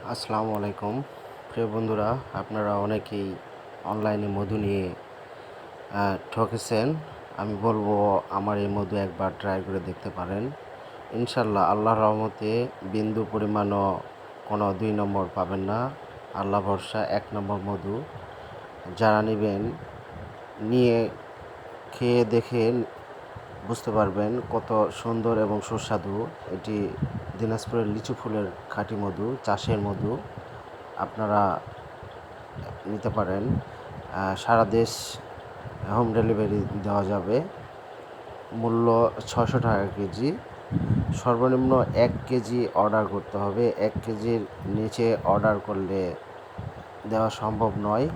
আসসালামু আলাইকুম প্রিয় বন্ধুরা, আপনারা অনেকেই অনলাইনে মধু নিয়ে ঠকেছেন। আমি বলবো আমার এই মধু একবার ট্রাই করে দেখতে পারেন। ইনশাল্লাহ আল্লাহর রহমতে বিন্দু পরিমাণও কোনো 2 নম্বর পাবেন না। আল্লাহ ভরসা 1 নম্বর মধু। যারা নেবেন নিয়ে খেয়ে দেখে বুঝতে পারবেন কত সুন্দর এবং সুস্বাদু। এটি দিনাজপুরের লিচু ফুলের খাঁটি মধু, চাষের মধু। আপনারা নিতে পারেন। সারা দেশ হোম ডেলিভারি দেওয়া যাবে। মূল্য 600 টাকা কেজি। সর্বনিম্ন 1 কেজি অর্ডার করতে হবে। 1 কেজির নিচে অর্ডার করলে দেওয়া সম্ভব নয়।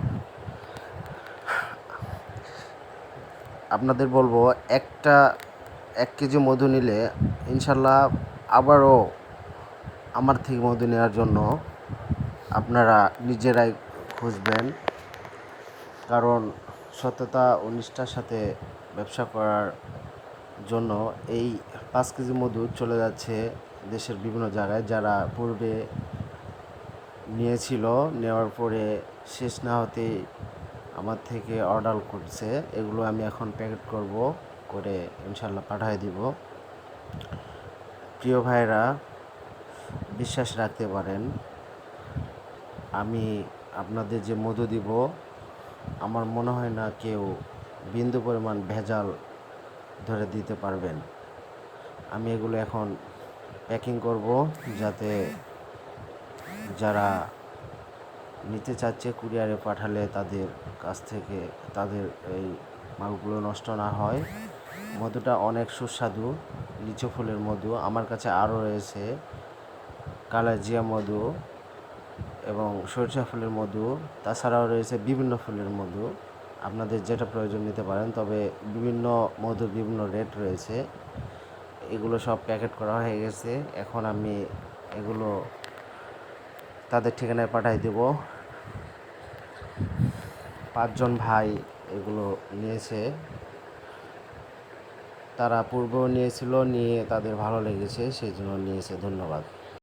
আপনাদের বলবো 1 কেজি মধু নিলে ইনশাল্লাহ আবারও আমার থেকে মধু নেওয়ার জন্য আপনারা নিজেরাই খুঁজবেন। কারণ সততা ও নিষ্ঠার সাথে ব্যবসা করার জন্য এই 5 কেজি মধু চলে যাচ্ছে দেশের বিভিন্ন জায়গায়। যারা পূর্বে নিয়েছিল, নেওয়ার পরে শেষ না হতেই আমার থেকে অর্ডার করছে। এগুলো আমি এখন প্যাকেট করে ইনশাল্লাহ পাঠিয়ে দিব। প্রিয় ভাইরা, বিশ্বাস রাখতে পারেন। আমি আপনাদের যে মধু দিব, আমার মনে হয় না কেউ বিন্দু পরিমাণ ভেজাল ধরে দিতে পারবেন। আমি এগুলো এখন প্যাকিং করব, যাতে যারা নিতে চাচ্ছে কুরিয়ারে পাঠালে তাদের কাছ থেকে তাদের এই মালগুলো নষ্ট না হয়। মধুটা অনেক সুস্বাদু, লিচু ফুলের মধু। আমার কাছে আরও রয়েছে কালাজিয়া মধু এবং সরিষা ফুলের মধু। তাছাড়াও রয়েছে বিভিন্ন ফুলের মধু। আপনাদের যেটা প্রয়োজন নিতে পারেন, তবে বিভিন্ন মধুর বিভিন্ন রেট রয়েছে। এগুলো সব প্যাকেট করা হয়ে গেছে। এখন আমি এগুলো তাদের ঠিকানায় পাঠিয়ে দেব। 5 জন ভাই এগুলো নিয়েছে। তারা পূর্বেও নিয়েছিল, নিয়ে তাদের ভালো লেগেছে, সেই জন্য নিয়েছে। ধন্যবাদ।